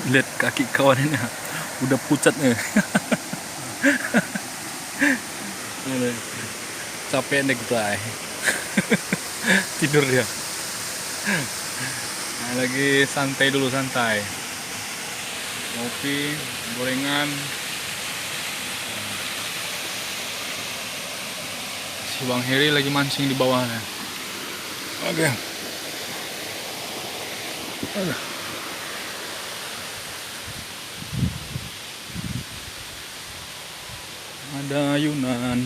Lihat kaki kawan ini udah pucat nih. Capek nih kita. Tidur dia. Nah, lagi santai dulu, santai. Kopi, gorengan. Si Bang Heri lagi mancing di bawahnya. Oke. Ada ayunan.